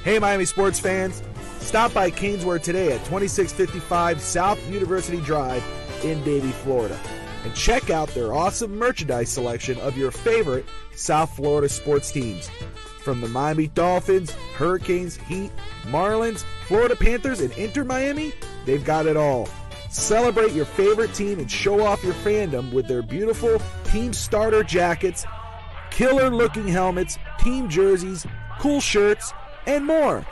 Hey, Miami sports fans. Stop by Caneswear today at 2655 South University Drive in Davie, Florida. And check out their awesome merchandise selection of your favorite South Florida sports teams. From the Miami Dolphins, Hurricanes, Heat, Marlins, Florida Panthers, and Inter Miami, they've got it all. Celebrate your favorite team and show off your fandom with their beautiful team starter jackets, killer-looking helmets, team jerseys, cool shirts, and more.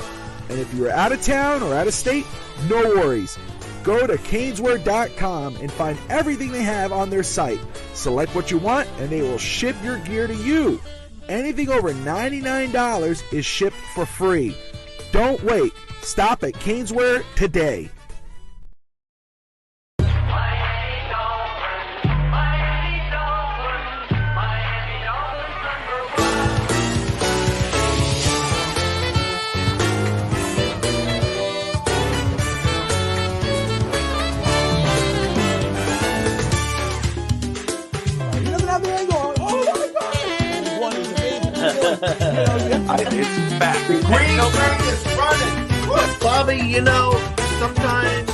And if you're out of town or out of state, no worries. Go to Caneswear.com and find everything they have on their site. Select what you want, and they will ship your gear to you. Anything over $99 is shipped for free. Don't wait. Stop at Caneswear today. It's back. The Greenberg is running. Bobby, sometimes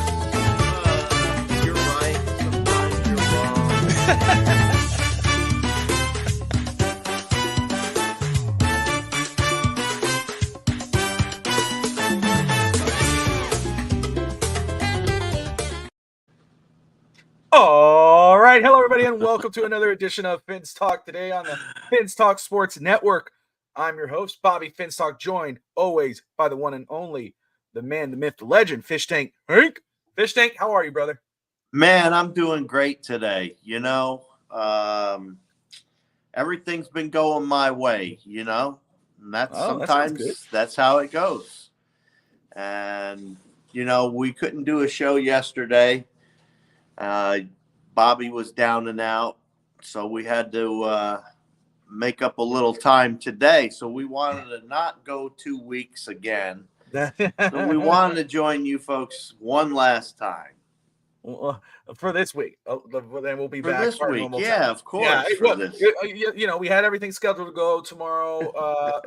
you're right, sometimes you're wrong. All right. Hello, everybody, and welcome to another edition of Fins Talk today on the Fins Talk Sports Network. I'm your host, Bobby Finstock, joined always by the one and only, the man, the myth, the legend, Fish Tank Hank. Fish Tank, how are you, brother? Man, I'm doing great today. Everything's been going my way, and that's how it goes. And, we couldn't do a show yesterday. Bobby was down and out, so we had to make up a little time today. So we wanted to not go 2 weeks again. So we wanted to join you folks one last time. For this week. Then we'll be back. This week, yeah, time. Of course. Yeah, we had everything scheduled to go tomorrow.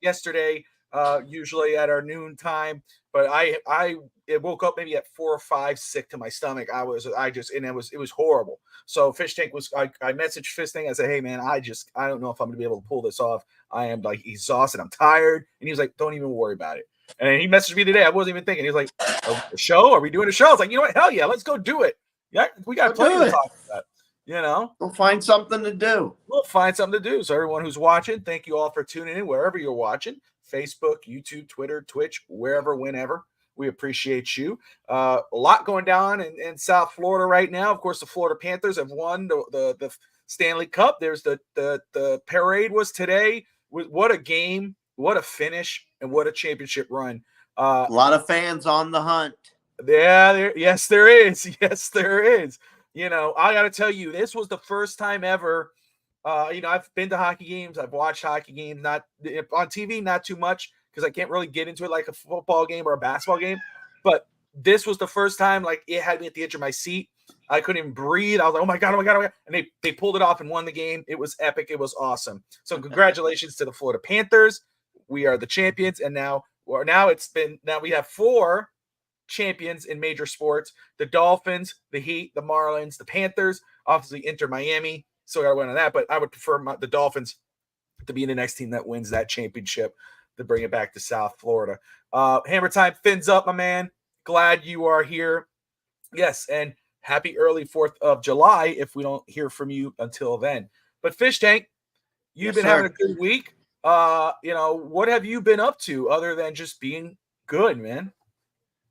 Yesterday, usually at our noon time. But I woke up maybe at 4 or 5 sick to my stomach. It was horrible. So Fish Tank I messaged Fish Tank. I said, hey man, I don't know if I'm gonna be able to pull this off. I am like exhausted. I'm tired. And he was like, don't even worry about it. And he messaged me today. I wasn't even thinking. He was like, a show? Are we doing a show? I was like, you know what? Hell yeah, let's go do it. Yeah, we got plenty to talk about. We'll find something to do. So everyone who's watching, thank you all for tuning in wherever you're watching. Facebook, YouTube, Twitter, Twitch, wherever, whenever. We appreciate you. A lot going down in South Florida right now. Of course, the Florida Panthers have won the Stanley Cup. There's the parade was today. What a game, what a finish, and what a championship run. A lot of fans on the hunt. Yeah, yes, there is. Yes, there is. I got to tell you, this was the first time ever. I've been to hockey games. I've watched hockey games, not on TV, not too much, because I can't really get into it like a football game or a basketball game. But this was the first time, like, it had me at the edge of my seat. I couldn't even breathe. I was like, oh my God. And they pulled it off and won the game. It was epic. It was awesome. So congratulations to the Florida Panthers. We are the champions. And now we have 4 champions in major sports: the Dolphins, the Heat, the Marlins, the Panthers, obviously Inter Miami. So I got to win on that, but I would prefer the Dolphins to be the next team that wins that championship to bring it back to South Florida. Hammer time, fins up, my man. Glad you are here. Yes, and happy early 4th of July if we don't hear from you until then. But Fish Tank, you've been having a good week. What have you been up to other than just being good, man?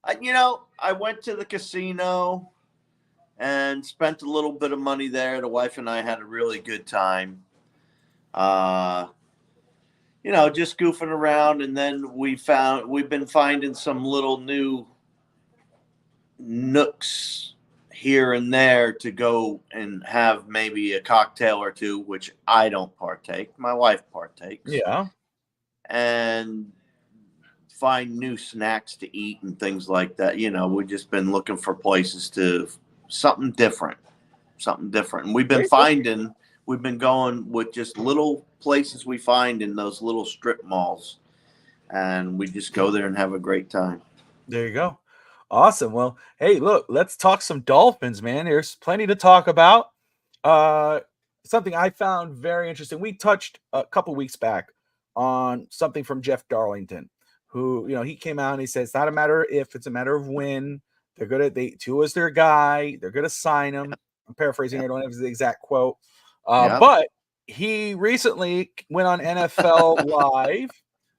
I went to the casino and spent a little bit of money there. The wife and I had a really good time. Just goofing around, and then we've been finding some little new nooks here and there to go and have maybe a cocktail or two, which I don't partake. My wife partakes. Yeah. And find new snacks to eat and things like that. We've just been looking for places to something different. And we've been going with just little places we find in those little strip malls. and we just go there and have a great time. There you go. Awesome. Well, hey, look, let's talk some Dolphins, man. There's plenty to talk about. Something I found very interesting. We touched a couple weeks back on something from Jeff Darlington, who, he came out and he says it's not a matter if, it's a matter of when. They're Tua's their guy. They're gonna sign him. I'm paraphrasing. I don't have the exact quote. But he recently went on NFL Live.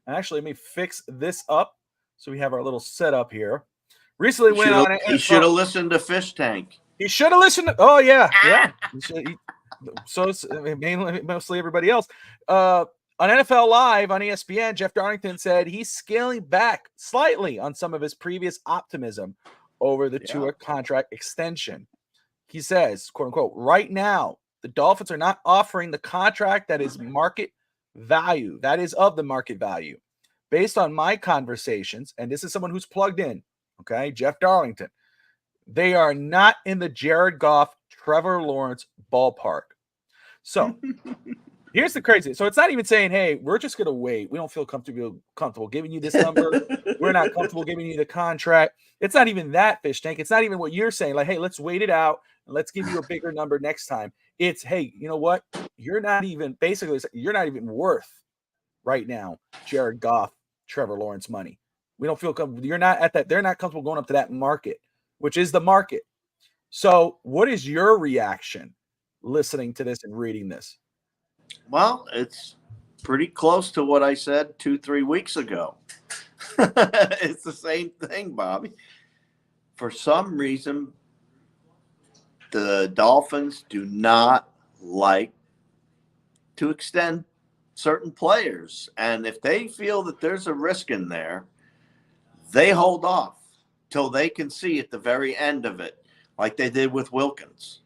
Actually, let me fix this up so we have our little setup here. Recently went on. He should have listened to Fish Tank. He should have listened. Oh yeah. So mostly everybody else. On NFL Live on ESPN, Jeff Darlington said he's scaling back slightly on some of his previous optimism over the Tua contract extension. He says, quote unquote, right now, the Dolphins are not offering the contract that is market value. That is of the market value. Based on my conversations, and this is someone who's plugged in, okay, Jeff Darlington, they are not in the Jared Goff, Trevor Lawrence ballpark. So here's the crazy. So it's not even saying, hey, we're just going to wait. We don't feel comfortable giving you this number. We're not comfortable giving you the contract. It's not even that, Fish Tank. It's not even what you're saying. Like, hey, let's wait it out and let's give you a bigger number next time. It's, hey, you know what? You're not even worth right now Jared Goff, Trevor Lawrence money. We don't feel comfortable. You're not at that. They're not comfortable going up to that market, which is the market. So what is your reaction listening to this and reading this? Well, it's pretty close to what I said 2-3 weeks ago. It's the same thing, Bobby. For some reason, the Dolphins do not like to extend certain players. And if they feel that there's a risk in there, they hold off till they can see at the very end of it, like they did with Wilkins.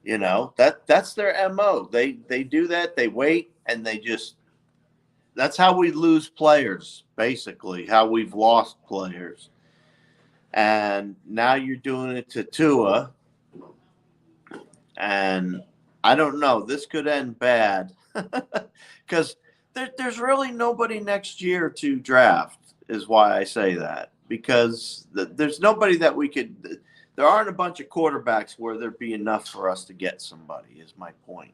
That's their MO. They do that. They wait, and that's how we lose players, basically, how we've lost players. And now you're doing it to Tua. And I don't know. This could end bad because there's really nobody next year to draft, is why I say that. Because there's nobody that we could – there aren't a bunch of quarterbacks where there'd be enough for us to get somebody, is my point.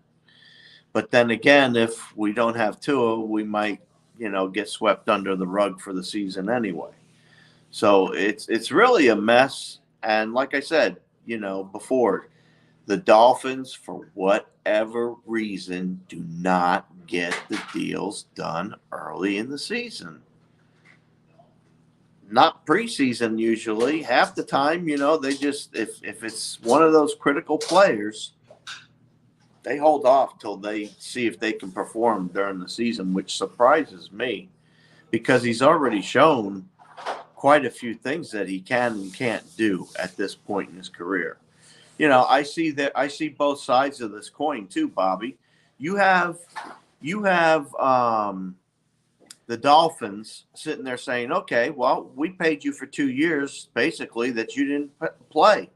But then again, if we don't have Tua, we might, get swept under the rug for the season anyway. So it's really a mess. And like I said, before, the Dolphins, for whatever reason, do not get the deals done early in the season. Not preseason usually. Half the time, they just if it's one of those critical players, they hold off till they see if they can perform during the season, which surprises me because he's already shown quite a few things that he can and can't do at this point in his career. I see both sides of this coin too, Bobby. You have the Dolphins sitting there saying, okay, well, we paid you for 2 years, basically, that you didn't play.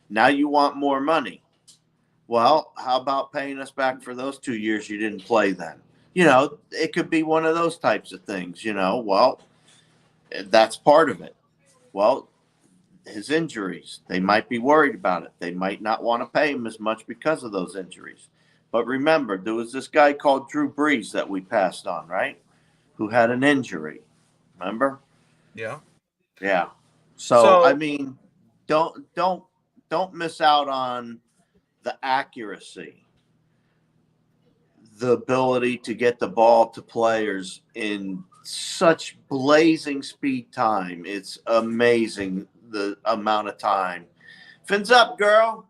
Now you want more money. Well, how about paying us back for those 2 years you didn't play then? It could be one of those types of things, well, that's part of it. Well, his injuries, they might be worried about it. They might not want to pay him as much because of those injuries. But remember, there was this guy called Drew Brees that we passed on, right? Who had an injury. Remember? Yeah. Yeah. So I mean, don't miss out on the accuracy, the ability to get the ball to players in such blazing speed time. It's amazing the amount of time. Fins up, girl.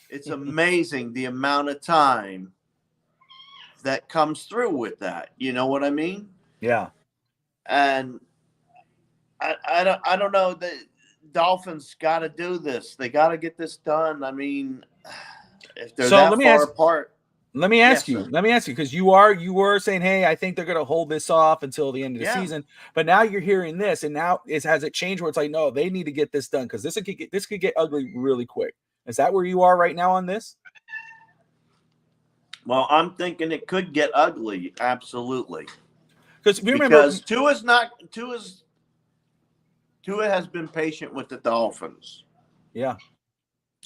It's amazing the amount of time that comes through with that. You know what I mean? Yeah. And I don't know. The Dolphins got to do this. They got to get this done. I mean, if they're that far apart. Let me ask you, because you were saying, hey, I think they're going to hold this off until the end of the season. But now you're hearing this, and now has it changed where it's like, no, they need to get this done because this could get ugly really quick. Is that where you are right now on this? Well, I'm thinking it could get ugly. Absolutely. Because Tua has been patient with the Dolphins. Yeah.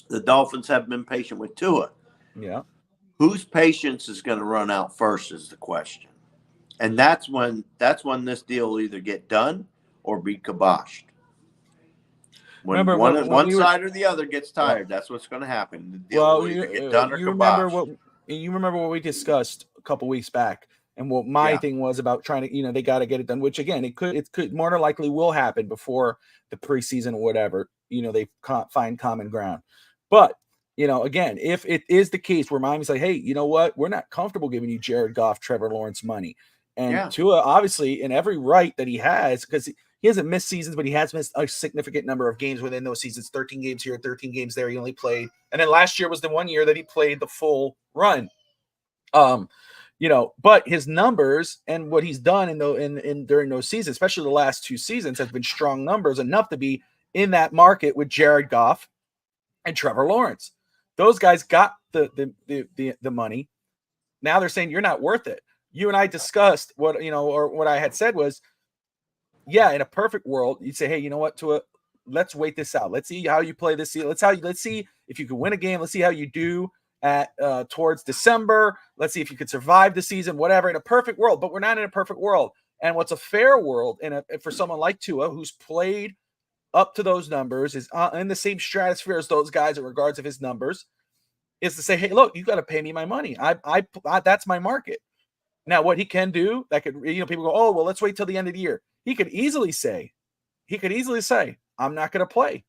The Dolphins have been patient with Tua. Yeah. Whose patience is going to run out first is the question. And that's when this deal will either get done or be kiboshed. When one side or the other gets tired, that's what's going to happen. The deal will either get done or kiboshed. You remember what we discussed a couple weeks back, and what my thing was about trying to, they got to get it done. Which again, it could more than likely will happen before the preseason or whatever. They find common ground. But again, if it is the case where Miami's like, hey, you know what, we're not comfortable giving you Jared Goff, Trevor Lawrence money, and Tua obviously in every right that he has, because he hasn't missed seasons, but he has missed a significant number of games within those seasons. 13 games here, 13 games there. He only played. And then last year was the 1 year that he played the full run. But his numbers and what he's done in during those seasons, especially the last 2 seasons, have been strong numbers, enough to be in that market with Jared Goff and Trevor Lawrence. Those guys got the money. Now they're saying you're not worth it. You and I discussed what I had said was, yeah, in a perfect world, you'd say, hey, you know what, Tua, let's wait this out. Let's see how you play this season. Let's see if you can win a game. Let's see how you do at towards December. Let's see if you could survive the season, whatever, in a perfect world. But we're not in a perfect world. And what's a fair world for someone like Tua, who's played up to those numbers, is in the same stratosphere as those guys in regards of his numbers, is to say, hey, look, you got to pay me my money. I that's my market. Now, what he can do, that could, people go, oh, well, let's wait till the end of the year. He could easily say, I'm not going to play.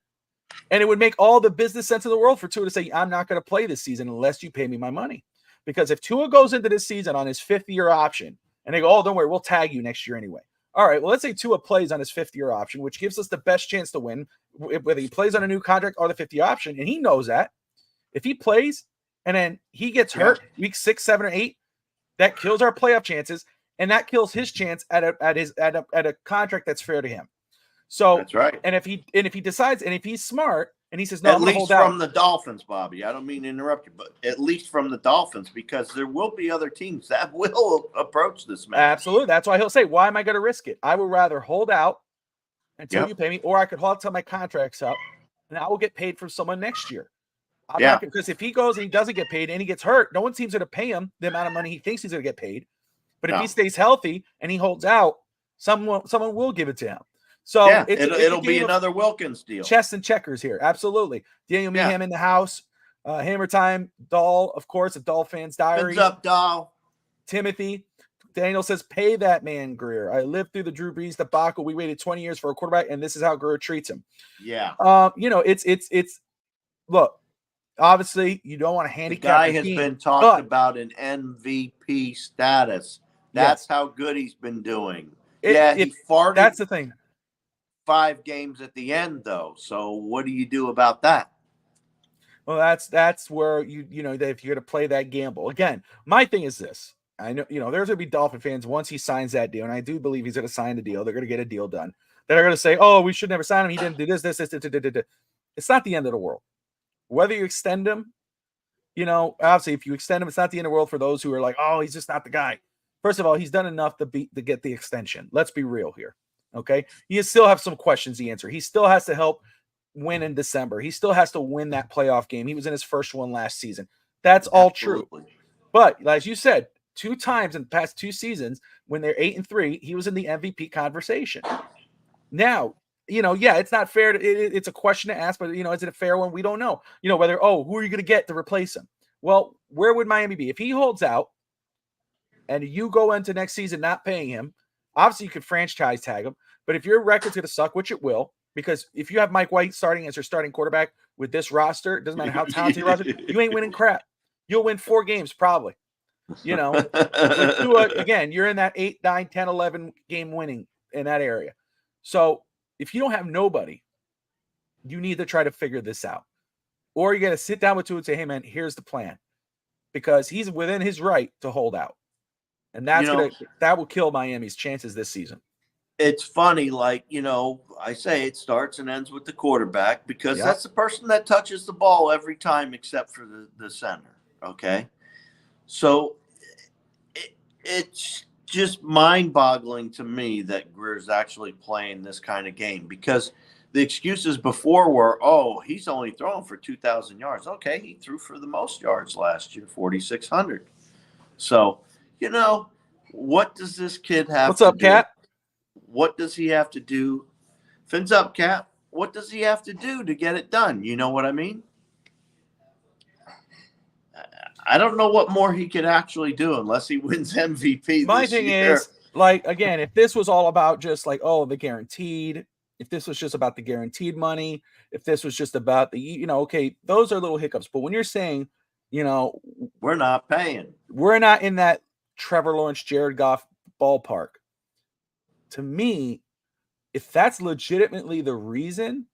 And it would make all the business sense in the world for Tua to say, I'm not going to play this season unless you pay me my money. Because if Tua goes into this season on his 5th-year option, and they go, oh, don't worry, we'll tag you next year anyway. All right, well, let's say Tua plays on his 5th-year option, which gives us the best chance to win, whether he plays on a new contract or the 5th-year option, and he knows that. If he plays and then he gets hurt week 6, 7, or 8, that kills our playoff chances, and that kills his chance at a contract that's fair to him. So that's right. And if he decides, and if he's smart, and he says, no, at least from the Dolphins, Bobby. I don't mean to interrupt you, but at least from the Dolphins, because there will be other teams that will approach this match. Absolutely. That's why he'll say, why am I going to risk it? I would rather hold out until you pay me, or I could hold out till my contract's up, and I will get paid from someone next year. Because if he goes and he doesn't get paid and he gets hurt, no one seems to pay him the amount of money he thinks he's going to get paid. But if he stays healthy and he holds out, someone will give it to him. So it'll be another Wilkins deal. Chess and checkers here. Absolutely. Daniel Meehan in the house. Hammer time. Dahl, of course, of Dahl Fans Diary. What's up, Dahl? Timothy. Daniel says, pay that man, Greer. I lived through the Drew Brees debacle. We waited 20 years for a quarterback, and this is how Greer treats him. Yeah. It's look, obviously you don't want to handicap. The guy has been talked about in MVP status. That's how good he's been doing. He farted. That's the thing. 5 games at the end, though. So what do you do about that? Well, that's where if you're going to play that gamble. Again, my thing is this. I know, there's going to be Dolphin fans once he signs that deal, and I do believe he's going to sign the deal. They're going to get a deal done. They're going to say, oh, we should never sign him. He didn't do this. It's not the end of the world. Whether you extend him, obviously if you extend him, it's not the end of the world for those who are like, oh, he's just not the guy. First of all, he's done enough to get the extension. Let's be real here. Okay. He still have some questions to answer. He still has to help win in December. He still has to win that playoff game. He was in his first one last season. That's all true. But as you said, 2 times in the past 2 seasons, when they're 8-3, he was in the MVP conversation. Now, it's not fair. It's a question to ask, but is it a fair one? We don't know. Whether, who are you going to get to replace him? Well, where would Miami be if he holds out and you go into next season not paying him? Obviously, you could franchise tag him, but if your record's going to suck, which it will, because if you have Mike White starting as your starting quarterback with this roster, it doesn't matter how talented your roster, you ain't winning crap. You'll win 4 games probably. With Tua, again, you're in that 8, 9, 10, 11 game winning in that area. So if you don't have nobody, you need to try to figure this out. Or you got to sit down with Tua and say, hey, man, here's the plan. Because he's within his right to hold out. And that will kill Miami's chances this season. It's funny, I say it starts and ends with the quarterback because that's the person that touches the ball every time except for the center, okay? So it's just mind-boggling to me that Greer's actually playing this kind of game, because the excuses before were, oh, he's only throwing for 2,000 yards. Okay, he threw for the most yards last year, 4,600. So, what does this kid have What's to up, do? Cat? What does he have to do? Fins up, Cat. What does he have to do to get it done? You know what I mean? I don't know what more he could actually do unless he wins MVP My this thing year. is, like, again, if this was all about just like, oh, the guaranteed, if this was just about the guaranteed money, if this was just about the, okay, those are little hiccups. But when you're saying, we're not paying, we're not in that Trevor Lawrence, Jared Goff ballpark. To me, if that's legitimately the reason,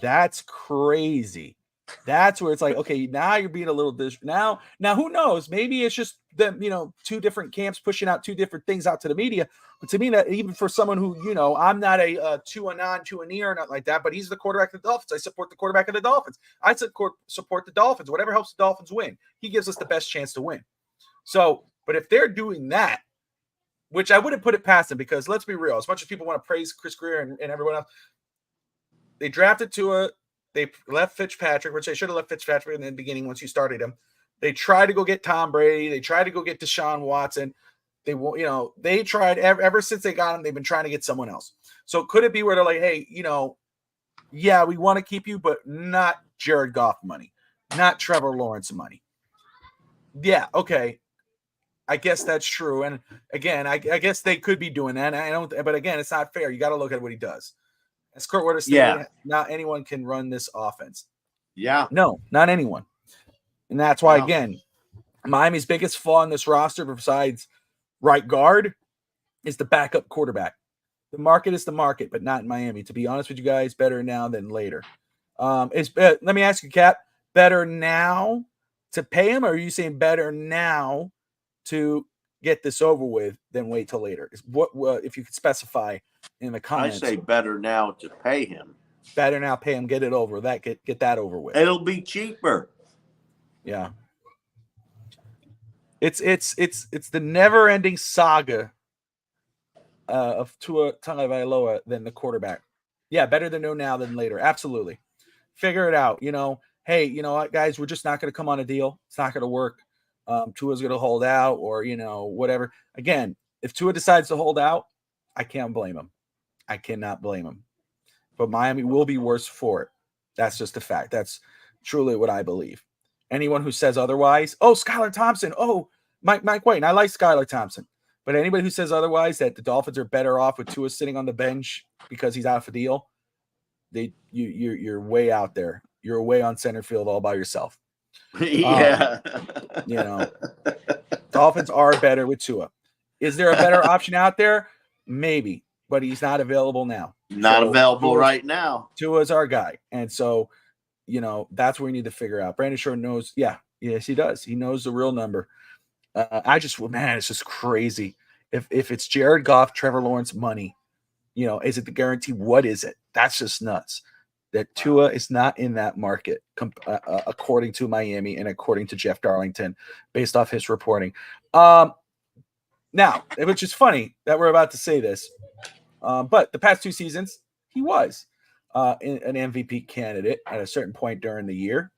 that's crazy. That's where it's like, okay, now you're being a little now who knows? Maybe it's just them, two different camps pushing out two different things out to the media. But to me, that even for someone who, I'm not a to a near or not like that, but he's the quarterback of the Dolphins. I support the quarterback of the Dolphins. I support the Dolphins. Whatever helps the Dolphins win. He gives us the best chance to win. So, but if they're doing that, which I wouldn't put it past them, because let's be real, as much as people want to praise Chris Greer and everyone else, they drafted Tua. They left Fitzpatrick, which they should have left Fitzpatrick in the beginning once you started him. They tried to go get Tom Brady. They tried to go get Deshaun Watson. They tried ever since they got him. They've been trying to get someone else. So could it be where they're like, hey, yeah, we want to keep you, but not Jared Goff money, not Trevor Lawrence money. Yeah, okay. I guess that's true. And again, I guess they could be doing that. But again, it's not fair. You got to look at what he does. As Kurt Warner stated, not anyone can run this offense. Yeah. No, not anyone. And that's why, again, Miami's biggest flaw in this roster, besides right guard, is the backup quarterback. The market is the market, but not in Miami. To be honest with you guys, better now than later. Let me ask you, Cap, better now to pay him, or are you saying better now to get this over with than wait till later? What if you could specify in the comments? I say better now to pay him. Better now, pay him, get it over. Get that over with. It'll be cheaper. Yeah. It's the never-ending saga of Tua Tagovailoa than the quarterback. Yeah, better to know now than later. Absolutely. Figure it out. Hey, you know what, guys? We're just not going to come on a deal. It's not going to work. Tua's going to hold out, or whatever. Again, if Tua decides to hold out, I can't blame him. I cannot blame him. But Miami will be worse for it. That's just a fact. That's truly what I believe. Anyone who says otherwise, oh, Skylar Thompson, oh, Mike White, and I like Skylar Thompson. But anybody who says otherwise, that the Dolphins are better off with Tua sitting on the bench because he's out of a deal, you're way out there. You're way on center field all by yourself. Yeah. Dolphins are better with Tua. Is there a better option out there? Maybe, but he's not available now. Not available right now. Tua's our guy. And so, that's what we need to figure out. Brandon Shore knows. Yes, he does. He knows the real number. It's just crazy. If it's Jared Goff, Trevor Lawrence money, is it the guarantee? What is it? That's just nuts. That Tua is not in that market, according to Miami and according to Jeff Darlington, based off his reporting. Now, which is funny that we're about to say this, but the past 2 seasons, he was an MVP candidate at a certain point during the year.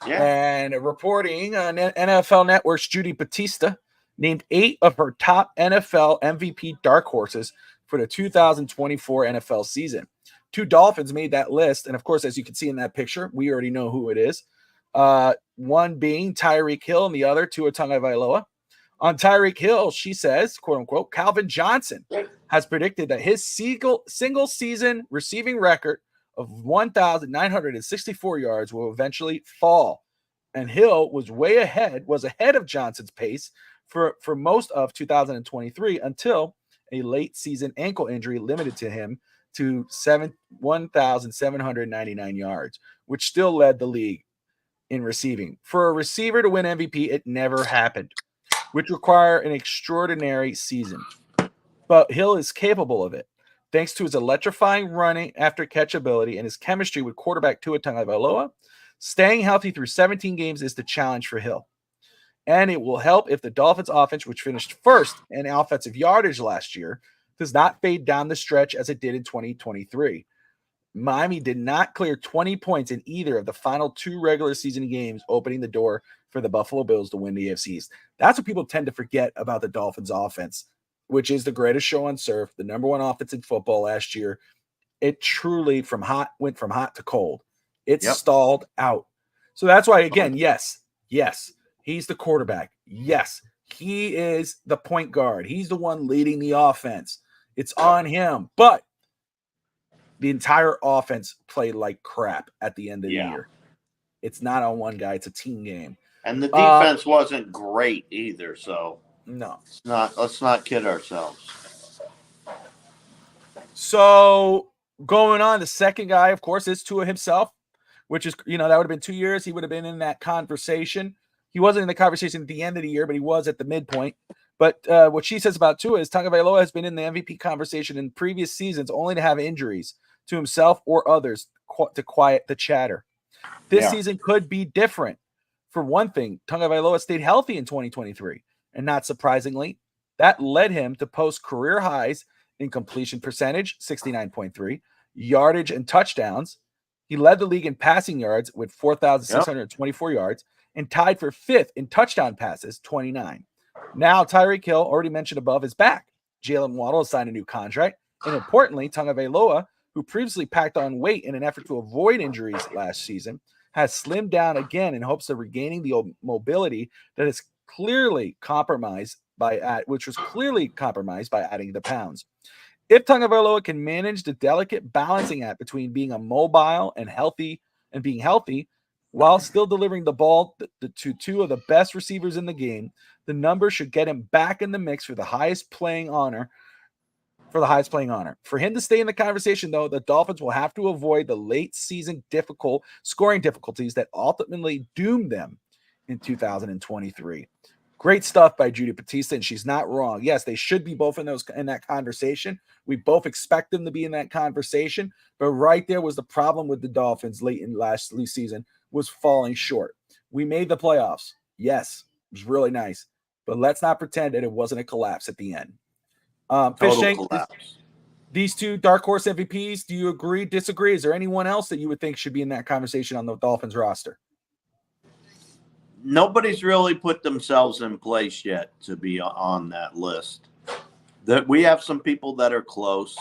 Yeah. And reporting on NFL Network's Judy Batista named 8 of her top NFL MVP dark horses for the 2024 NFL season. 2 Dolphins made that list. And of course, as you can see in that picture, we already know who it is. One being Tyreek Hill and the other Tua Tagovailoa. On Tyreek Hill, she says, quote unquote, Calvin Johnson has predicted that his single season receiving record of 1,964 yards will eventually fall. And Hill was ahead of Johnson's pace for most of 2023 until a late season ankle injury limited to him to 1,799 yards, which still led the league in receiving. For a receiver to win MVP, it never happened, which require an extraordinary season. But Hill is capable of it, thanks to his electrifying running after catch ability and his chemistry with quarterback Tua Tagovailoa. Staying healthy through 17 games is the challenge for Hill. And it will help if the Dolphins offense, which finished first in offensive yardage last year, does not fade down the stretch as it did in 2023. Miami did not clear 20 points in either of the final 2 regular season games, opening the door for the Buffalo Bills to win the AFC East. That's what people tend to forget about the Dolphins offense, which is the greatest show on turf, the number 1 offense in football last year. It truly went from hot to cold. It stalled out. So that's why, again, yes, he's the quarterback. Yes, he is the point guard. He's the one leading the offense. It's on him. But the entire offense played like crap at the end of the year. It's not on one guy. It's a team game. And the defense wasn't great either. So no, let's not kid ourselves. So going on, the second guy, of course, is Tua himself, which is, that would have been 2 years. He would have been in that conversation. He wasn't in the conversation at the end of the year, but he was at the midpoint. But what she says about Tua is Tagovailoa has been in the MVP conversation in previous seasons only to have injuries to himself or others to quiet the chatter. This season could be different. For one thing, Tagovailoa stayed healthy in 2023, and not surprisingly, that led him to post career highs in completion percentage, 69.3, yardage and touchdowns. He led the league in passing yards with 4,624 yards and tied for 5th in touchdown passes, 29. Now, Tyreek Hill, already mentioned above, is back. Jalen Waddle has signed a new contract. And importantly, Tagovailoa, who previously packed on weight in an effort to avoid injuries last season, has slimmed down again in hopes of regaining the mobility that is clearly compromised by adding the pounds. If Tagovailoa can manage the delicate balancing act between being immobile and being healthy, while still delivering the ball to 2 of the best receivers in the game, the number should get him back in the mix for the highest playing honor. For him to stay in the conversation, though, the Dolphins will have to avoid the late season scoring difficulties that ultimately doomed them in 2023. Great stuff by Judy Battista, and she's not wrong. Yes, they should be both in that conversation. We both expect them to be in that conversation, but right there was the problem with the Dolphins late in last season, was falling short. We made the playoffs. Yes, it was really nice, but let's not pretend that it wasn't a collapse at the end. Fishtank, these 2 dark horse MVPs, do you agree, disagree? Is there anyone else that you would think should be in that conversation on the Dolphins roster? Nobody's really put themselves in place yet to be on that list. That we have some people that are close,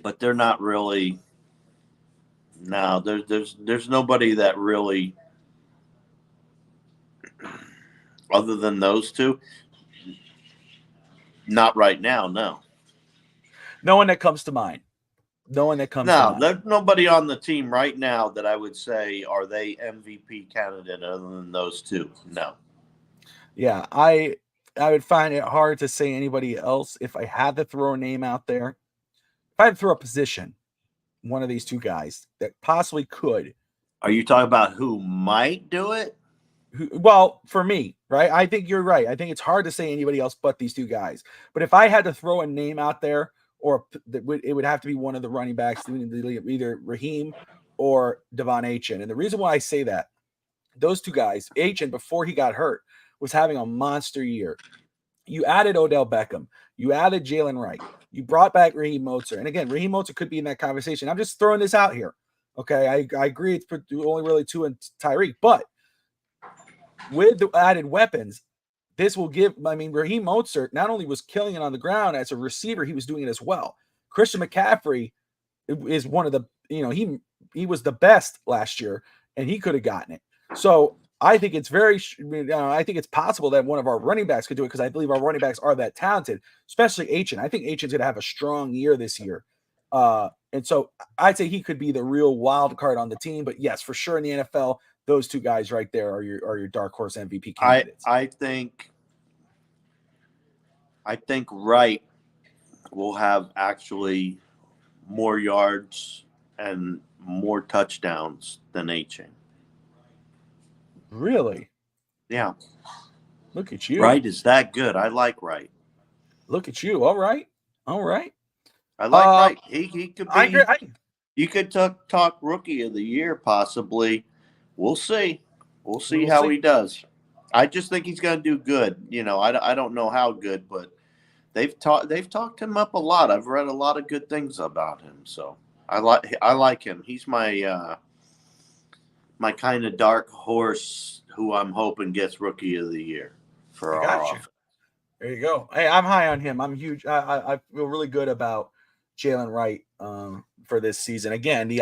but they're not really. No, there's nobody that really, other than those 2. Not right now, no. No one that comes to mind. No, there's nobody on the team right now that I would say are they MVP candidate other than those 2. No. Yeah, I would find it hard to say anybody else if I had to throw a name out there. If I had to throw a position, one of these 2 guys that possibly could. Are you talking about who might do it? Well, for me, right? I think you're right. I think it's hard to say anybody else but these 2 guys. But if I had to throw a name out there, it would have to be one of the running backs, either Raheem or Devon Achane. And the reason why I say that, those 2 guys, Achane, before he got hurt, was having a monster year. You added Odell Beckham. You added Jalen Wright. You brought back Raheem Mostert. And again, Raheem Mostert could be in that conversation. I'm just throwing this out here. Okay, I agree it's only really 2 and Tyreek. But with the added weapons, this will give, Raheem Mostert not only was killing it on the ground as a receiver, he was doing it as well. Christian McCaffrey is one of the, he was the best last year, and he could have gotten it. So I think it's I think it's possible that one of our running backs could do it, because I believe our running backs are that talented, especially Achane. I think Achane's going to have a strong year this year. And so I'd say he could be the real wild card on the team. But yes, for sure in the NFL, those 2 guys right there are your dark horse MVP candidates. I think Wright will have actually more yards and more touchdowns than Achane. Really? Yeah. Look at you. Wright is that good. I like Wright. Look at you. All right. I like Wright. He could be. I agree. You could talk rookie of the year possibly. We'll see. We'll see how he does. I just think he's going to do good. I don't know how good, but they've talked him up a lot. I've read a lot of good things about him, so I like him. He's my my kind of dark horse who I'm hoping gets Rookie of the Year for our offense. There you go. Hey, I'm high on him. I'm huge. I feel really good about Jalen Wright for this season. Again, the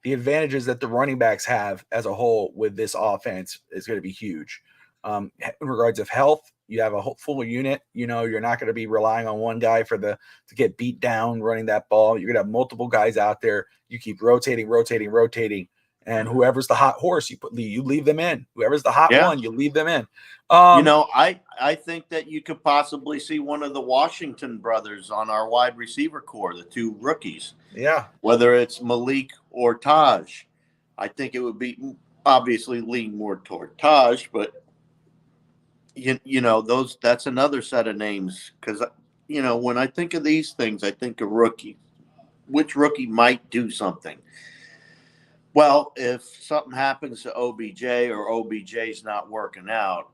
advantages that the running backs have as a whole with this offense is going to be huge. In regards of health, you have a full unit. You're not going to be relying on one guy to get beat down running that ball. You're going to have multiple guys out there. You keep rotating. And whoever's the hot horse, you leave them in. Whoever's the hot one, you leave them in. I think that you could possibly see one of the Washington brothers on our wide receiver core, the two rookies. Yeah. Whether it's Malik or Taj, I think it would be obviously lean more toward Taj, but that's another set of names because when I think of these things, I think of rookie. Which rookie might do something? Well, if something happens to OBJ or OBJ's not working out,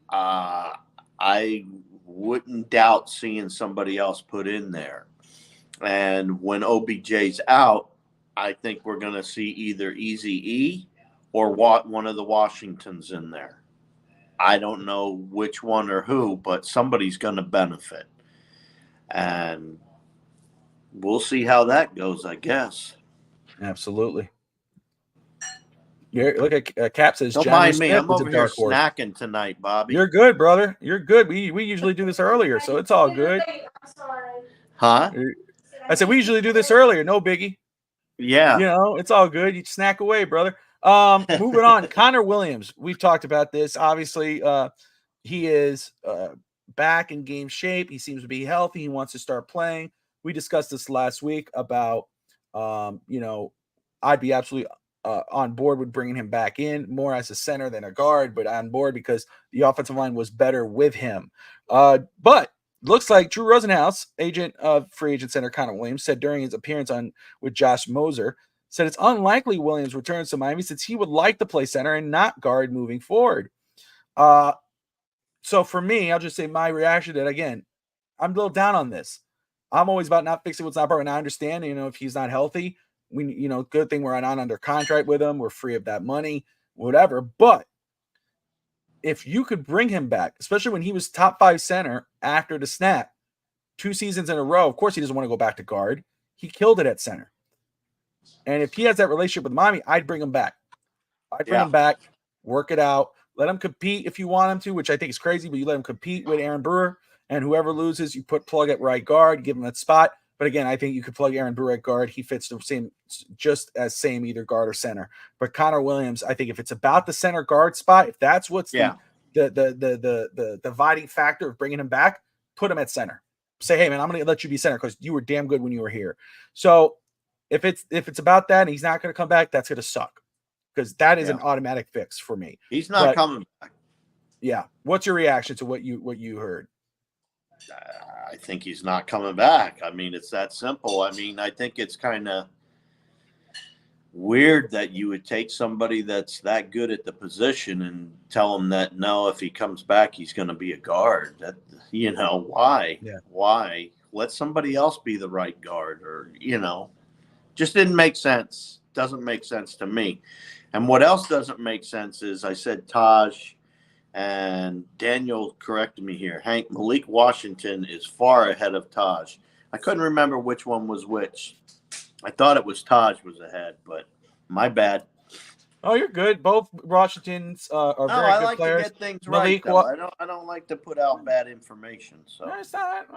I wouldn't doubt seeing somebody else put in there. And when OBJ's out, I think we're going to see either Eazy-E or one of the Washingtons in there. I don't know which one or who, but somebody's going to benefit. And we'll see how that goes, I guess. Absolutely. Look at Cap says. Don't mind me. I'm over here snacking tonight, Bobby. You're good, brother. You're good. We usually do this earlier, so it's all good. Huh? I said we usually do this earlier. No biggie. Yeah. It's all good. You snack away, brother. Moving on. Connor Williams. We've talked about this. Obviously, he is back in game shape. He seems to be healthy. He wants to start playing. We discussed this last week about, I'd be absolutely on board with bringing him back in more as a center than a guard, but on board because the offensive line was better with him. But looks like Drew Rosenhaus, agent of free agent center Connor Williams, said during his appearance with Josh Moser, said it's unlikely Williams returns to Miami since he would like to play center and not guard moving forward. So for me, I'll just say my reaction to that, again, I'm a little down on this. I'm always about not fixing what's not broken. I understand, if he's not healthy, good thing we're not under contract with him. We're free of that money, whatever. But if you could bring him back, especially when he was top 5 center after the snap, 2 seasons in a row, of course he doesn't want to go back to guard. He killed it at center. And if he has that relationship with Miami, I'd bring him back. Him back, work it out. Let him compete if you want him to, which I think is crazy, but you let him compete with Aaron Brewer, and whoever loses, you plug at right guard, give him that spot. But again, I think you could plug Aaron Brewer at guard. He fits the same, either guard or center. But Connor Williams, I think if it's about the center guard spot, if that's what's the dividing factor of bringing him back, put him at center. Say, hey man, I'm going to let you be center because you were damn good when you were here. So if it's about that and he's not going to come back, that's going to suck because that is an automatic fix for me. He's not coming back. Yeah. What's your reaction to what you heard? I think he's not coming back. I mean, it's that simple. I mean, I think it's kind of weird that you would take somebody that's that good at the position and tell him that, no, if he comes back, he's going to be a guard. That, why? Yeah. Why? Let somebody else be the right guard or, just didn't make sense. Doesn't make sense to me. And what else doesn't make sense is I said Taj. And Daniel corrected me here. Hank, Malik Washington is far ahead of Taj. I couldn't remember which one was which. I thought it was Taj was ahead, but my bad. Oh, you're good. Both Washingtons are very good players. To get things Malik, right. I don't like to put out bad information. So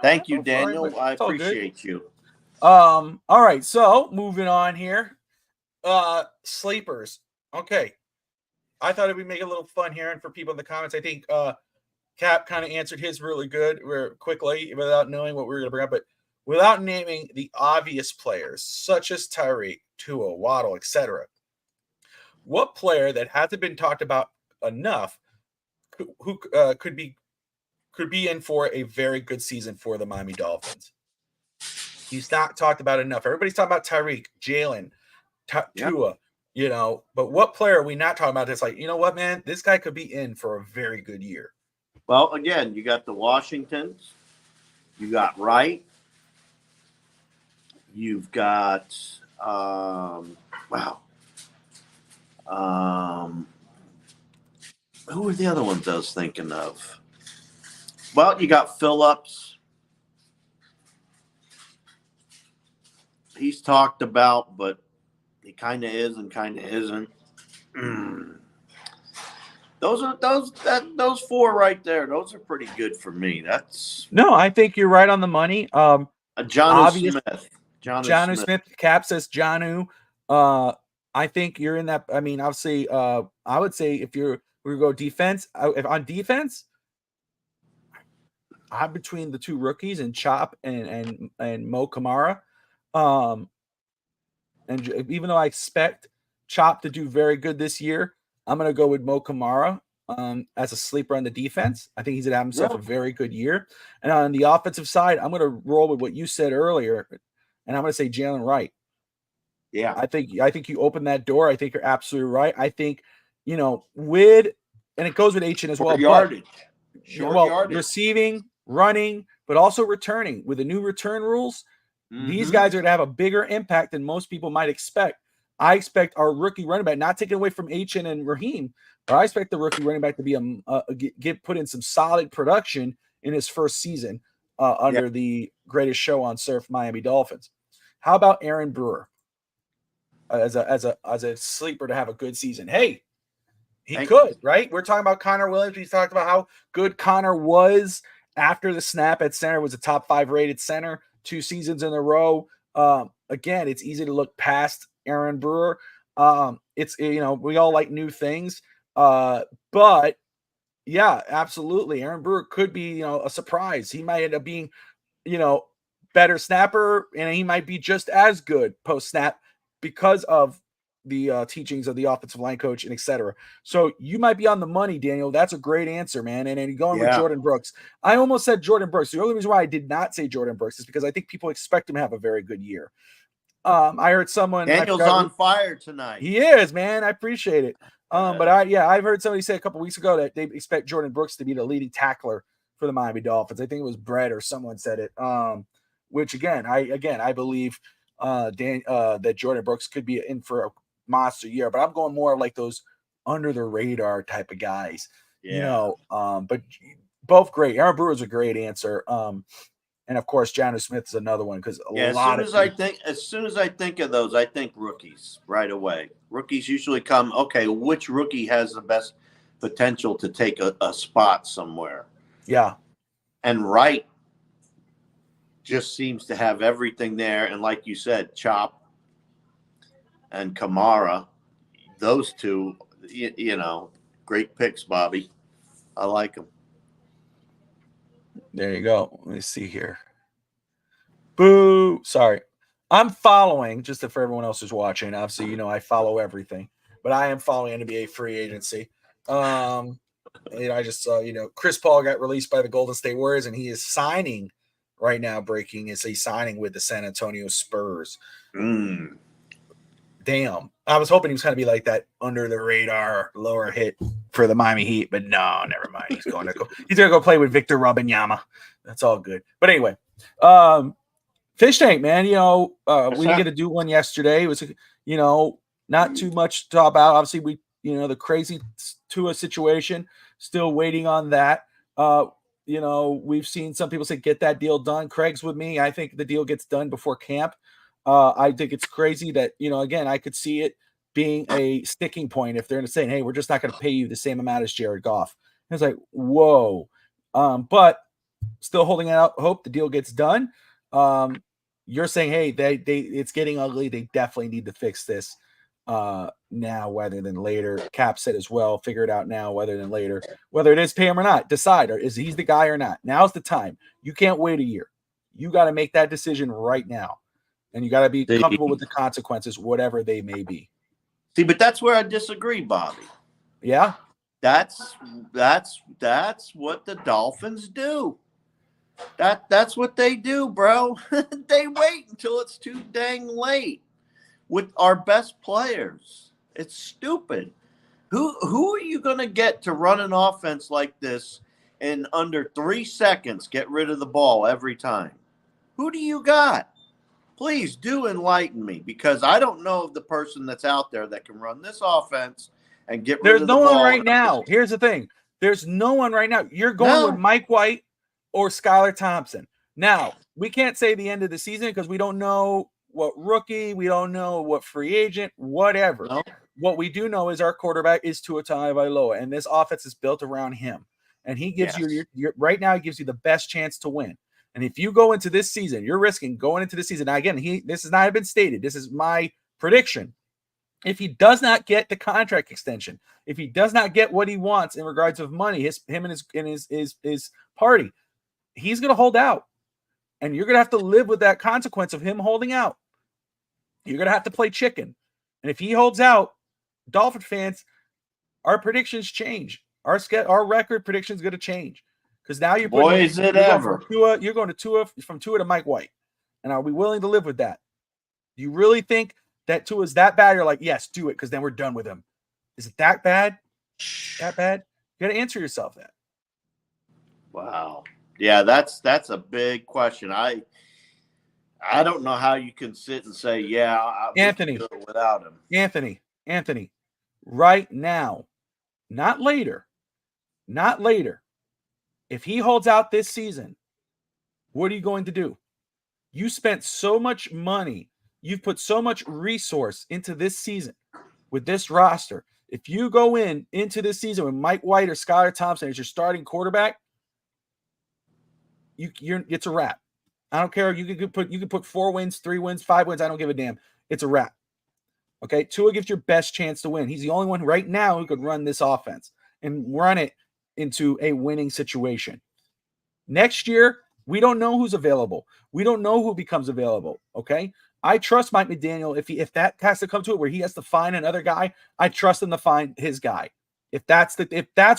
thank you, Daniel. I appreciate you. All right. So moving on here. Sleepers. Okay. I thought it would make it a little fun here, and for people in the comments, I think Cap kind of answered his really good, quickly, without knowing what we were going to bring up, but without naming the obvious players, such as Tyreek, Tua, Waddle, etc. What player that hasn't been talked about enough who could be in for a very good season for the Miami Dolphins? He's not talked about enough. Everybody's talking about Tyreek, Jalen, Tua. You know, but what player are we not talking about that's like, you know what, man, this guy could be in for a very good year? Well, again, you got the Washingtons, you got Wright, you've got who were the other ones I was thinking of? Well, you got Phillips. He's talked about, but he kind of is and kind of isn't. Those four right there. Those are pretty good for me. No, I think you're right on the money. Jonnu Smith. Jonnu Smith. Cap says Jonnu. I think you're in that. I mean, obviously, I would say if we go defense, if on defense, I'm between the two rookies and Chop and Mo Kamara. And even though I expect Chop to do very good this year, I'm going to go with Mo Kamara as a sleeper on the defense. I think he's going to have himself a very good year. And on the offensive side, I'm going to roll with what you said earlier, and I'm going to say Jalen Wright. Yeah, I think you open that door. I think you're absolutely right. I think, you know, and it goes with H as well. Yardage. Yardage. Receiving, running, but also returning with the new return rules. These guys are going to have a bigger impact than most people might expect. I expect our rookie running back, not taken away from H and Raheem, but I expect the rookie running back to be put in some solid production in his first season under the greatest show on surf, Miami Dolphins. How about Aaron Brewer as a sleeper to have a good season? Hey, he could, right? We're talking about Connor Williams. We talked about how good Connor was after the snap at center, was a top 5 rated center 2 seasons in a row. Again, it's easy to look past Aaron Brewer. It's, you know, we all like new things. But yeah, absolutely. Aaron Brewer could be, you know, a surprise. He might end up being, you know, better snapper, and he might be just as good post snap because of the teachings of the offensive line coach and et cetera. So you might be on the money, Daniel. That's a great answer, man. And then going with Jordan Brooks. I almost said Jordan Brooks. The only reason why I did not say Jordan Brooks is because I think people expect him to have a very good year. I heard someone. Daniel's on fire tonight. He is, man. I appreciate it. But I've heard somebody say a couple weeks ago that they expect Jordan Brooks to be the leading tackler for the Miami Dolphins. I think it was Brett or someone said it. Which I believe that Jordan Brooks could be in for a monster year, but I'm going more like those under the radar type of guys. You know, but both great. Aaron Brewer is a great answer. And of course, Jonnu Smith is another one because as soon as I think of those, I think rookies right away. Rookies usually come. Okay, which rookie has the best potential to take a spot somewhere? Yeah, and Wright just seems to have everything there. And like you said, Chop and Kamara, those two, you know, great picks, Bobby. I like them. There you go. Let me see here. Boo. Sorry. I'm following, just for everyone else who's watching. Obviously, you know, I follow everything, but I am following NBA free agency. I just saw, you know, Chris Paul got released by the Golden State Warriors, and he is signing right now. Breaking is he's signing with the San Antonio Spurs. Damn. I was hoping he was going to be like that under the radar lower hit for the Miami Heat, but no, never mind. He's going to go play with Victor Wembanyama. That's all good. But anyway, Fish Tank, man, you know, we didn't get to do one yesterday. It was, you know, not too much to talk about. Obviously, the crazy Tua situation, still waiting on that. You know, we've seen some people say, get that deal done. Craig's with me. I think the deal gets done before camp. I think it's crazy that, you know, again, I could see it being a sticking point if they're saying, hey, we're just not going to pay you the same amount as Jared Goff. It's like, whoa. But still holding out hope the deal gets done. You're saying, hey, they it's getting ugly. They definitely need to fix this now rather than later. Cap said as well, figure it out now rather than later. Whether it is pay him or not, decide, or is he's the guy or not. Now's the time. You can't wait a year. You got to make that decision right now. And you got to be comfortable with the consequences, whatever they may be. See, but that's where I disagree, Bobby. Yeah? That's what the Dolphins do. That's what they do, bro. They wait until it's too dang late with our best players. It's stupid. Who are you going to get to run an offense like this in under 3 seconds, get rid of the ball every time? Who do you got? Please do enlighten me, because I don't know of the person that's out there that can run this offense and get rid of the ball. There's no one right now. Here's the thing. There's no one right now. You're going with Mike White or Skylar Thompson. Now, we can't say the end of the season because we don't know what rookie, we don't know what free agent, whatever. No. What we do know is our quarterback is Tua Tagovailoa, and this offense is built around him. And he gives you right now, he gives you the best chance to win. And if you go into this season, you're risking going into the season. Now, again, this has not been stated. This is my prediction. If he does not get the contract extension, if he does not get what he wants in regards of money, him and his party, he's going to hold out. And you're going to have to live with that consequence of him holding out. You're going to have to play chicken. And if he holds out, Dolphin fans, our predictions change. Our record prediction is going to change. Because now you're going to Tua, from Tua to Mike White. And are we willing to live with that? Do you really think that Tua is that bad? You're like, yes, do it, because then we're done with him. Is it that bad? That bad? You got to answer yourself that. Wow. Yeah, that's a big question. I don't know how you can sit and say, Anthony, without him. Anthony, right now, not later. If he holds out this season, what are you going to do? You spent so much money. You've put so much resource into this season with this roster. If you go into this season with Mike White or Skylar Thompson as your starting quarterback, it's a wrap. I don't care. You can put 4 wins, 3 wins, 5 wins. I don't give a damn. It's a wrap. Okay, Tua gives your best chance to win. He's the only one right now who could run this offense and run it into a winning situation. Next year, we don't know who's available. We don't know who becomes available. Okay, I trust Mike McDaniel. If that has to come to it where he has to find another guy, I trust him to find his guy. If that's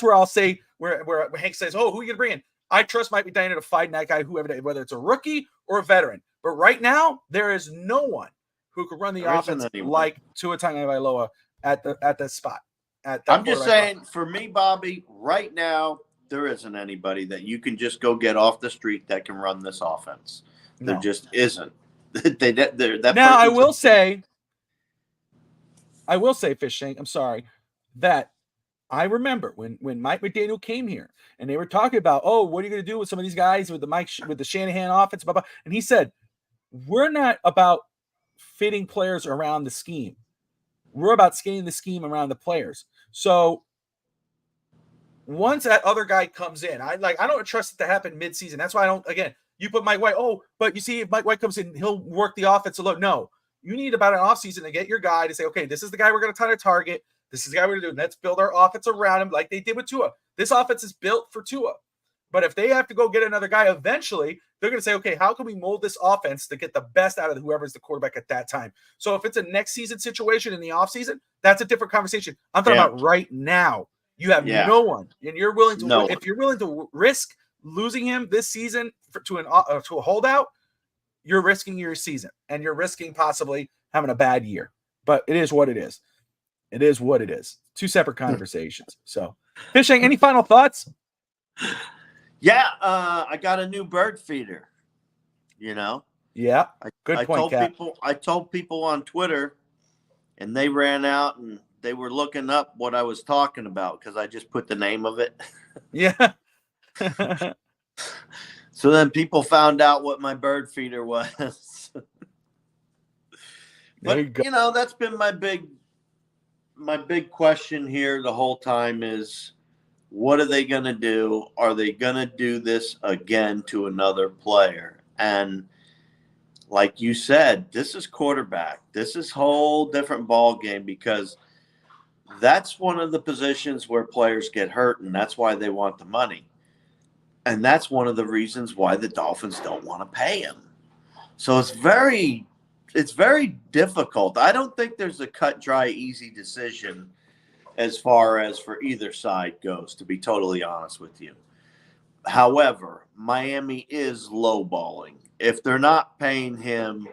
where I'll say where Hank says, "Oh, who are you gonna bring in?" I trust Mike McDaniel to find that guy, whether it's a rookie or a veteran. But right now, there is no one who could run the offense like Tua Tagovailoa at the spot. I'm just saying, for me, Bobby, right now, there isn't anybody that you can just go get off the street that can run this offense. There just isn't. I will say, Fish Tank, I'm sorry, that I remember when Mike McDaniel came here and they were talking about, oh, what are you going to do with some of these guys with the Shanahan offense, blah, blah. And he said, we're not about fitting players around the scheme. We're about skating the scheme around the players. So once that other guy comes in, I don't trust it to happen midseason. That's why you put Mike White. Oh, but you see, if Mike White comes in, he'll work the offense a lot. No, you need about an offseason to get your guy to say, okay, this is the guy we're going to try to target. This is the guy we're going to do. Let's build our offense around him like they did with Tua. This offense is built for Tua. But if they have to go get another guy, eventually they're going to say, okay, how can we mold this offense to get the best out of whoever's the quarterback at that time? So if it's a next season situation in the offseason, that's a different conversation. I'm talking about right now. You have no one, and you're willing to. If you're willing to risk losing him this season to a holdout, you're risking your season, and you're risking possibly having a bad year. But it is what it is. It is what it is. 2 separate conversations. So, Fishing, any final thoughts? Yeah, I got a new bird feeder. Yeah, good point, Cap. I told people on Twitter, and they ran out and they were looking up what I was talking about because I just put the name of it. Yeah. So then people found out what my bird feeder was. But that's been my big question here the whole time is, what are they going to do? Are they going to do this again to another player? And like you said, this is quarterback. This is whole different ball game because that's one of the positions where players get hurt, and that's why they want the money. And that's one of the reasons why the Dolphins don't want to pay him. So it's very difficult. I don't think there's a cut, dry, easy decision as far as for either side goes, to be totally honest with you. However, Miami is lowballing. If they're not paying him,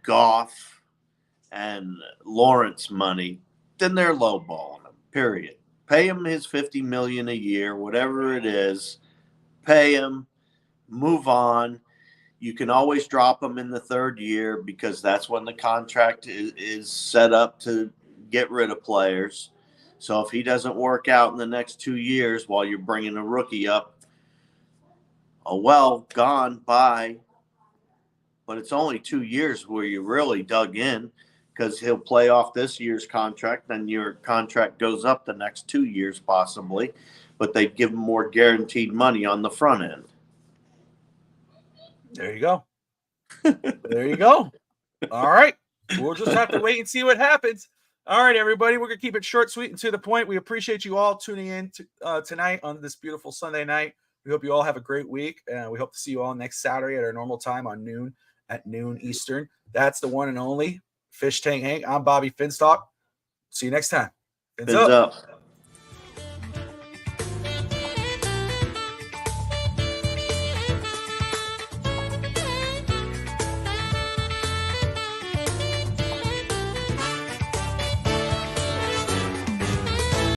Goff and Lawrence money, then they're lowballing him. Period. Pay him his $50 million a year, whatever it is. Pay him. Move on. You can always drop him in the third year because that's when the contract is set up to get rid of players. So if he doesn't work out in the next 2 years while you're bringing a rookie up, oh, well, gone, bye. But it's only 2 years where you really dug in because he'll play off this year's contract. Then your contract goes up the next 2 years possibly, but they give him more guaranteed money on the front end. There you go. There you go. All right. We'll just have to wait and see what happens. All right, everybody. We're going to keep it short, sweet, and to the point. We appreciate you all tuning in tonight on this beautiful Sunday night. We hope you all have a great week. We hope to see you all next Saturday at our normal time at noon Eastern. That's the one and only Fish Tank Hank. I'm Bobby Finstock. See you next time. Fins up.